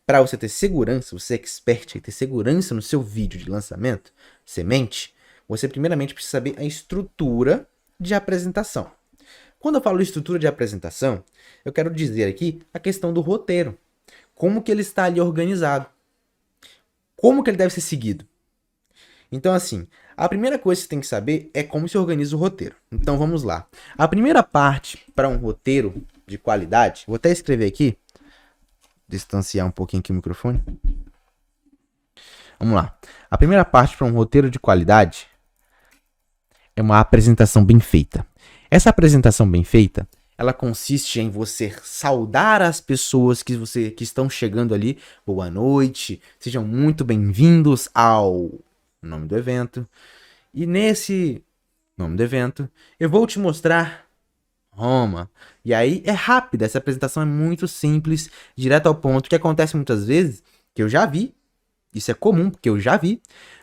para você ter segurança, você é expert, ter segurança no seu vídeo de lançamento, semente, você primeiramente precisa saber a estrutura de apresentação. Quando eu falo estrutura de apresentação, eu quero dizer aqui a questão do roteiro. Como que ele está ali organizado. Como que ele deve ser seguido. Então, assim, a primeira coisa que você tem que saber é como se organiza o roteiro. Então, vamos lá. A primeira parte para um roteiro de qualidade, vou até escrever aqui, distanciar um pouquinho aqui o microfone. Vamos lá. A primeira parte para um roteiro de qualidade é uma apresentação bem feita. Essa apresentação bem feita, ela consiste em você saudar as pessoas que estão chegando ali. Boa noite, sejam muito bem-vindos ao nome do evento. E nesse nome do evento, eu vou te mostrar Roma. E aí é rápida, essa apresentação é muito simples, direto ao ponto, que acontece muitas vezes, que eu já vi, isso é comum, porque eu já vi,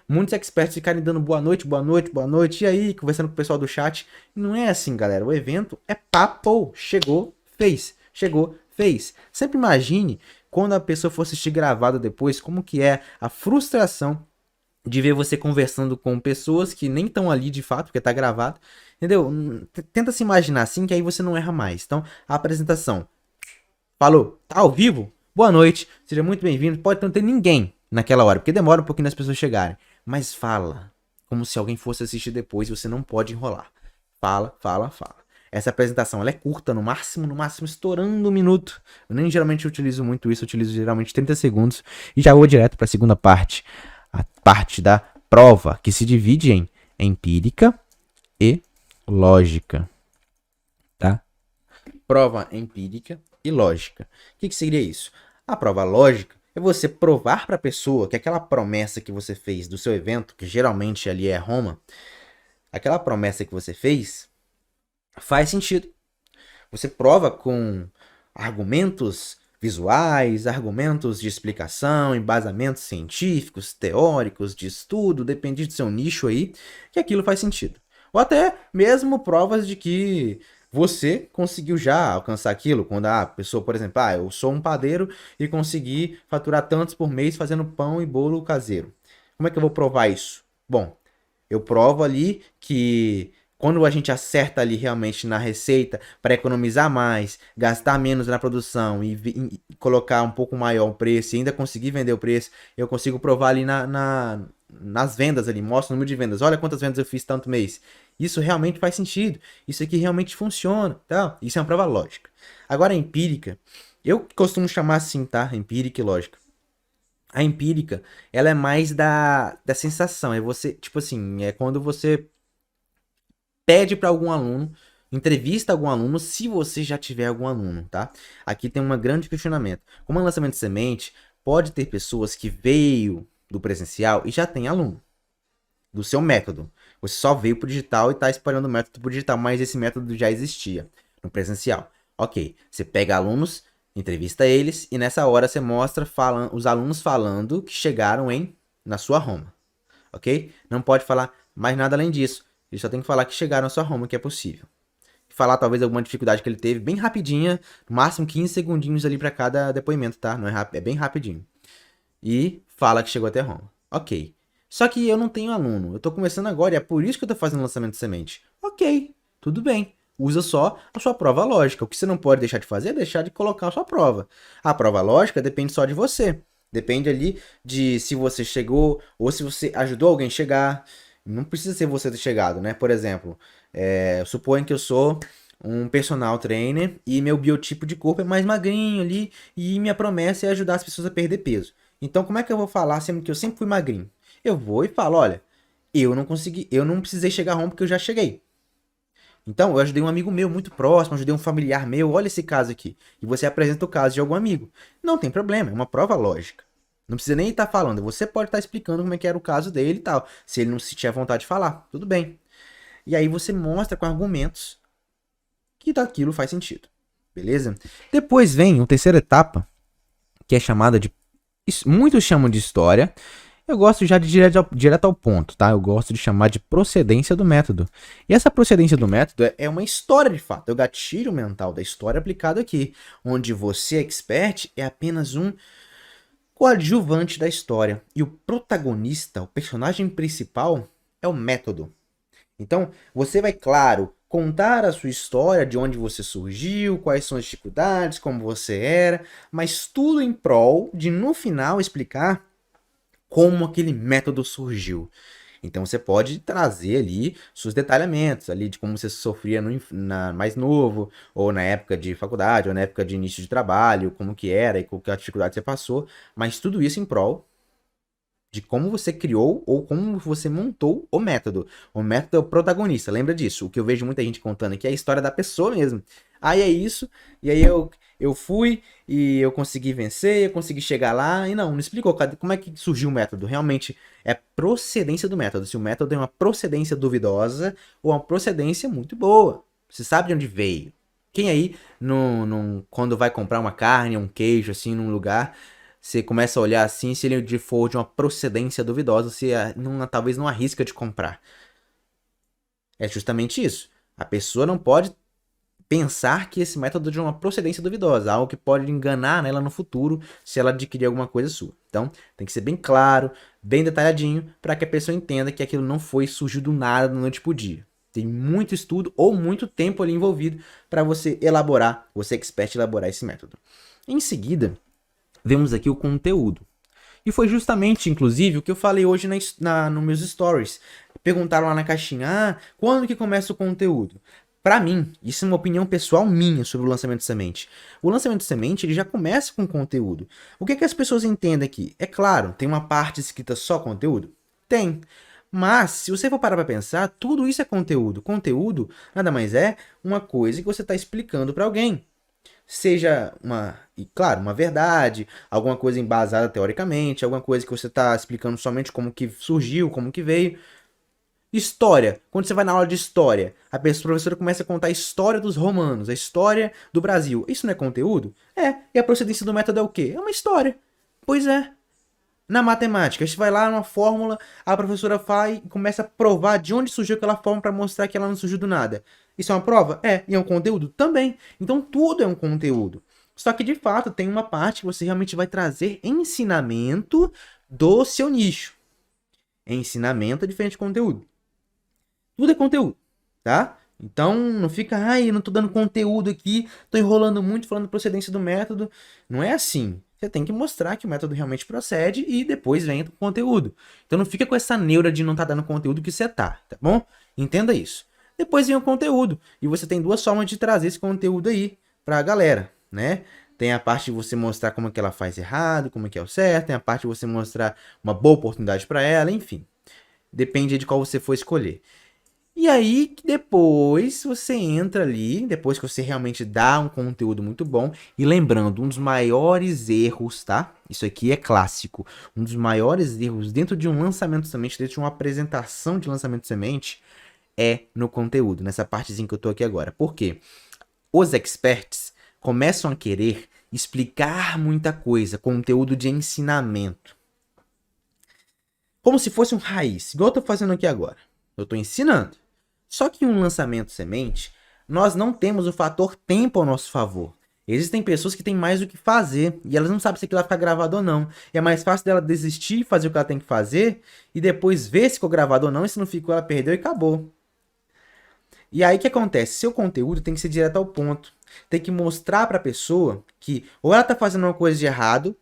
muitos experts ficarem dando boa noite, boa noite, boa noite, e aí, conversando com o pessoal do chat. Não é assim, galera, o evento é papo, chegou, fez, chegou, fez. Sempre imagine, quando a pessoa for assistir gravado depois, como que é a frustração de ver você conversando com pessoas que nem estão ali de fato, porque tá gravado, entendeu? Tenta se imaginar assim, que aí você não erra mais. Então, a apresentação. Falou, tá ao vivo? Boa noite, seja muito bem-vindo. Pode não ter ninguém naquela hora, porque demora um pouquinho das pessoas chegarem. Mas fala, como se alguém fosse assistir depois e você não pode enrolar. Fala, fala, fala. Essa apresentação ela é curta, no máximo, estourando um minuto. Eu nem geralmente utilizo muito isso, eu utilizo geralmente 30 segundos. E já vou direto para a segunda parte. A parte da prova, que se divide em empírica e lógica. Tá? Prova empírica e lógica. O que seria isso? A prova lógica é você provar para a pessoa que aquela promessa que você fez do seu evento, que geralmente ali é Roma, aquela promessa que você fez faz sentido. Você prova com argumentos visuais, argumentos de explicação, embasamentos científicos, teóricos, de estudo, depende do seu nicho aí, que aquilo faz sentido. Ou até mesmo provas de que você conseguiu já alcançar aquilo. Quando a pessoa, por exemplo, eu sou um padeiro e consegui faturar tantos por mês fazendo pão e bolo caseiro. Como é que eu vou provar isso? Bom, eu provo ali que quando a gente acerta ali realmente na receita para economizar mais, gastar menos na produção e colocar um pouco maior o preço e ainda conseguir vender o preço, eu consigo provar ali nas vendas ali, mostra o número de vendas. Olha quantas vendas eu fiz tanto mês. Isso realmente faz sentido. Isso aqui realmente funciona. Tá? Isso é uma prova lógica. Agora a empírica, eu costumo chamar assim, tá? Empírica e lógica. A empírica, ela é mais da sensação. É você, tipo assim, é quando você pede para algum aluno, entrevista algum aluno, se você já tiver algum aluno, tá? Aqui tem um grande questionamento. Como é um lançamento de semente, pode ter pessoas que veio do presencial e já tem aluno do seu método. Você só veio pro digital e tá espalhando o método pro digital, mas esse método já existia no presencial. Ok, você pega alunos, entrevista eles e nessa hora você mostra os alunos falando que chegaram na sua Roma. Ok? Não pode falar mais nada além disso. Ele só tem que falar que chegaram na sua Roma, que é possível. Falar talvez alguma dificuldade que ele teve, bem rapidinha, no máximo 15 segundinhos ali para cada depoimento, tá? Não é rápido, é bem rapidinho. E fala que chegou até Roma. Ok. Só que eu não tenho aluno, eu tô começando agora e é por isso que eu tô fazendo lançamento de semente. Ok, tudo bem. Usa só a sua prova lógica. O que você não pode deixar de fazer é deixar de colocar a sua prova. A prova lógica depende só de você. Depende ali de se você chegou ou se você ajudou alguém a chegar. Não precisa ser você ter chegado, né? Por exemplo, suponho que eu sou um personal trainer e meu biotipo de corpo é mais magrinho ali e minha promessa é ajudar as pessoas a perder peso. Então, como é que eu vou falar sendo que eu sempre fui magrinho? Eu vou e falo, olha, eu não consegui, eu não precisei chegar home porque eu já cheguei. Então, eu ajudei um amigo meu muito próximo, ajudei um familiar meu, olha esse caso aqui. E você apresenta o caso de algum amigo. Não tem problema, é uma prova lógica. Não precisa nem estar falando, você pode estar explicando como é que era o caso dele e tal. Se ele não se tiver vontade de falar, tudo bem. E aí você mostra com argumentos que daquilo faz sentido. Beleza? Depois vem a terceira etapa, que é chamada de... Muitos chamam de história. Eu gosto já de direto ao ponto, tá? Eu gosto de chamar de procedência do método. E essa procedência do método é uma história de fato. É o gatilho mental da história aplicado aqui. Onde você, expert, é apenas um coadjuvante da história. E o protagonista, o personagem principal, é o método. Então, você vai, claro, contar a sua história, de onde você surgiu, quais são as dificuldades, como você era, mas tudo em prol de, no final, explicar como aquele método surgiu. Então você pode trazer ali seus detalhamentos ali de como você sofria mais novo, ou na época de faculdade, ou na época de início de trabalho, como que era e qual que a dificuldade você passou, mas tudo isso em prol de como você criou ou como você montou o método. O método é o protagonista, lembra disso? O que eu vejo muita gente contando aqui é a história da pessoa mesmo. Aí é isso, e aí eu fui e eu consegui vencer, eu consegui chegar lá, e não explicou como é que surgiu o método. Realmente é procedência do método. Se o método é uma procedência duvidosa ou uma procedência muito boa. Você sabe de onde veio. Quem aí, quando vai comprar uma carne, um queijo, assim, num lugar, você começa a olhar assim, se ele for de uma procedência duvidosa, você talvez não arrisca de comprar. É justamente isso. A pessoa não pode pensar que esse método é de uma procedência duvidosa, algo que pode enganar ela no futuro se ela adquirir alguma coisa sua. Então, tem que ser bem claro, bem detalhadinho, para que a pessoa entenda que aquilo não foi surgiu do nada da noite pro dia. Tem muito estudo ou muito tempo ali envolvido para você elaborar, você expert elaborar esse método. Em seguida, vemos aqui o conteúdo. E foi justamente, inclusive, o que eu falei hoje nos meus stories. Perguntaram lá na caixinha, quando que começa o conteúdo? Para mim, isso é uma opinião pessoal minha sobre o lançamento de semente. O lançamento de semente ele já começa com conteúdo. O que as pessoas entendem aqui? É claro, tem uma parte escrita só conteúdo? Tem. Mas, se você for parar para pensar, tudo isso é conteúdo. Conteúdo nada mais é uma coisa que você está explicando para alguém. Seja claro, uma verdade, alguma coisa embasada teoricamente, alguma coisa que você está explicando somente como que surgiu, como que veio. História. Quando você vai na aula de história, a professora começa a contar a história dos romanos, a história do Brasil. Isso não é conteúdo? É. E a procedência do método é o quê? É uma história. Pois é. Na matemática, a gente vai lá numa fórmula, a professora vai e começa a provar de onde surgiu aquela fórmula para mostrar que ela não surgiu do nada. Isso é uma prova? É. E é um conteúdo? Também. Então tudo é um conteúdo. Só que de fato tem uma parte que você realmente vai trazer ensinamento do seu nicho. Ensinamento é diferente de conteúdo. Tudo é conteúdo, tá? Então não fica, ai, não tô dando conteúdo aqui, tô enrolando muito falando procedência do método. Não é assim. Você tem que mostrar que o método realmente procede e depois vem o conteúdo. Então não fica com essa neura de não tá dando conteúdo que você tá bom? Entenda isso. Depois vem o conteúdo. E você tem duas formas de trazer esse conteúdo aí pra galera, né? Tem a parte de você mostrar como é que ela faz errado, como é que é o certo, tem a parte de você mostrar uma boa oportunidade para ela, enfim. Depende de qual você for escolher. E aí, depois você entra ali, depois que você realmente dá um conteúdo muito bom. E lembrando, um dos maiores erros, tá? Isso aqui é clássico. Um dos maiores erros dentro de um lançamento de semente, dentro de uma apresentação de lançamento de semente, é no conteúdo, nessa partezinha que eu tô aqui agora. Por quê? Os experts começam a querer explicar muita coisa, conteúdo de ensinamento. Como se fosse um raiz, igual eu tô fazendo aqui agora. Eu tô ensinando. Só que em um lançamento semente, nós não temos o fator tempo ao nosso favor. Existem pessoas que têm mais o que fazer e elas não sabem se aquilo vai ficar gravado ou não. E é mais fácil dela desistir, fazer o que ela tem que fazer e depois ver se ficou gravado ou não. E se não ficou, ela perdeu e acabou. E aí o que acontece? Seu conteúdo tem que ser direto ao ponto. Tem que mostrar para a pessoa que ou ela está fazendo uma coisa de errado,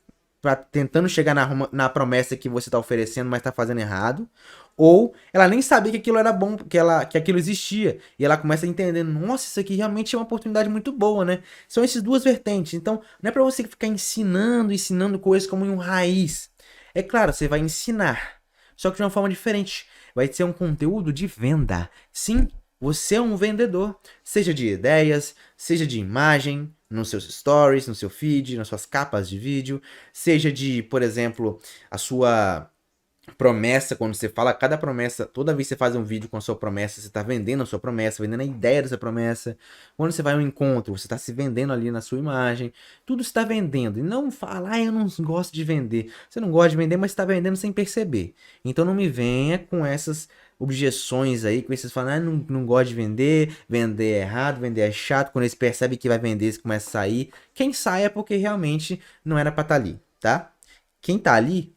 tentando chegar na promessa que você está oferecendo, mas está fazendo errado. Ou ela nem sabia que aquilo era bom, que aquilo existia. E ela começa a entender, nossa, isso aqui realmente é uma oportunidade muito boa, né? São essas duas vertentes. Então, não é para você ficar ensinando coisas como em um raiz. É claro, você vai ensinar, só que de uma forma diferente. Vai ser um conteúdo de venda. Sim, você é um vendedor. Seja de ideias, seja de imagem, nos seus stories, no seu feed, nas suas capas de vídeo. Seja de, por exemplo, a sua promessa, quando você fala cada promessa, toda vez que você faz um vídeo com a sua promessa, você está vendendo a sua promessa, vendendo a ideia dessa promessa. Quando você vai a um encontro, você está se vendendo ali na sua imagem. Tudo está vendendo. E não fala, eu não gosto de vender. Você não gosta de vender, mas está vendendo sem perceber. Então não me venha com essas objeções aí, que vocês falam, não gosto de vender é errado, vender é chato. Quando eles percebem que vai vender, eles começam a sair. Quem sai é porque realmente não era para estar ali, tá? quem tá ali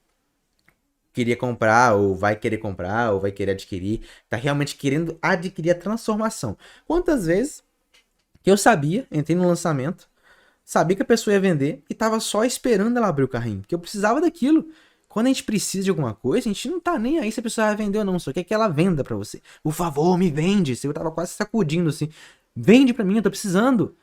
queria comprar, ou vai querer comprar, ou vai querer adquirir, tá realmente querendo adquirir a transformação. Quantas vezes que eu sabia, entrei no lançamento, sabia que a pessoa ia vender e tava só esperando ela abrir o carrinho, porque eu precisava daquilo. Quando a gente precisa de alguma coisa, a gente não tá nem aí se a pessoa vai vender ou não, só quer que ela venda pra você. Por favor, me vende. Eu tava quase sacudindo assim. Vende pra mim, eu tô precisando.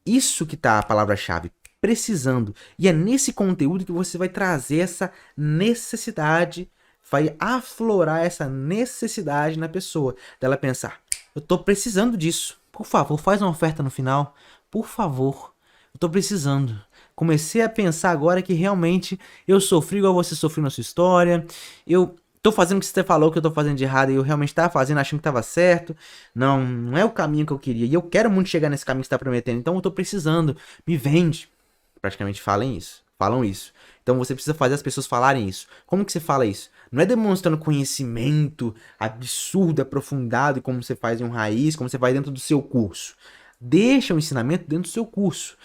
Isso que tá a palavra-chave, precisando. E é nesse conteúdo que você vai trazer essa necessidade, vai aflorar essa necessidade na pessoa, dela pensar: eu tô precisando disso. Por favor, faz uma oferta no final. Por favor, eu tô precisando. Comecei a pensar agora que realmente eu sofri igual você sofreu na sua história. Eu tô fazendo o que você falou que eu tô fazendo de errado e eu realmente tava fazendo achando que tava certo. Não, não é o caminho que eu queria. E eu quero muito chegar nesse caminho que você tá prometendo. Então eu tô precisando. Me vende. Praticamente falam isso. Falam isso. Então você precisa fazer as pessoas falarem isso. Como que você fala isso? Não é demonstrando conhecimento absurdo, aprofundado, como você faz em um raiz, como você faz dentro do seu curso. Deixa o ensinamento dentro do seu curso.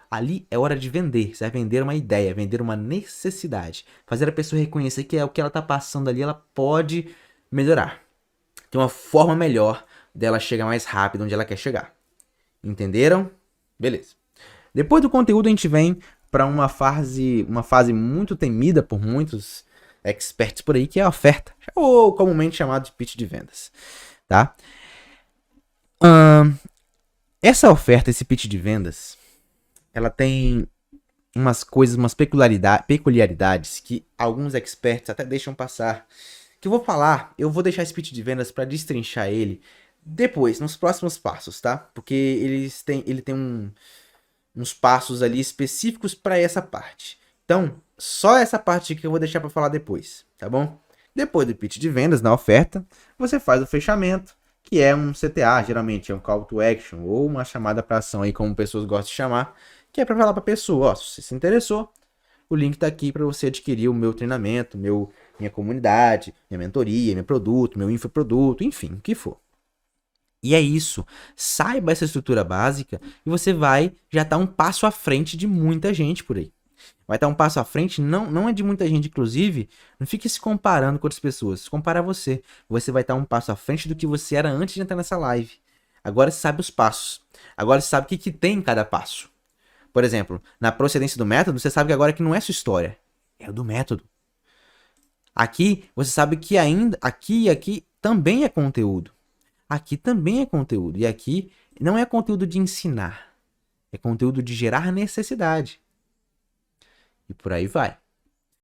Ali é hora de vender. Você vai vender uma ideia, vender uma necessidade. Fazer a pessoa reconhecer que é o que ela tá passando ali, ela pode melhorar. Tem uma forma melhor dela chegar mais rápido onde ela quer chegar. Entenderam? Beleza. Depois do conteúdo a gente vem para uma fase muito temida por muitos experts por aí, que é a oferta, ou comumente chamado de pitch de vendas, tá? Essa oferta, esse pitch de vendas, ela tem umas coisas, umas peculiaridades que alguns experts até deixam passar. Que eu vou falar, eu vou deixar esse pitch de vendas para destrinchar ele depois, nos próximos passos, tá? Porque ele tem uns passos ali específicos para essa parte. Então, só essa parte que eu vou deixar para falar depois, tá bom? Depois do pitch de vendas, na oferta, você faz o fechamento, que é um CTA, geralmente é um call to action ou uma chamada para ação aí, como pessoas gostam de chamar, que é para falar para a pessoa, ó, se você se interessou, o link tá aqui para você adquirir o meu treinamento, minha comunidade, minha mentoria, meu produto, meu infoproduto, enfim, o que for. E é isso. Saiba essa estrutura básica e você vai já estar um passo à frente de muita gente por aí. Vai estar um passo à frente, não é de muita gente, inclusive, não fique se comparando com outras pessoas. Se comparar você, você vai estar um passo à frente do que você era antes de entrar nessa live. Agora você sabe os passos. Agora você sabe o que tem em cada passo. Por exemplo, na procedência do método, você sabe que agora que não é sua história, é o do método. Aqui, você sabe que ainda, aqui e aqui também é conteúdo. Aqui também é conteúdo. E aqui não é conteúdo de ensinar. É conteúdo de gerar necessidade. E por aí vai.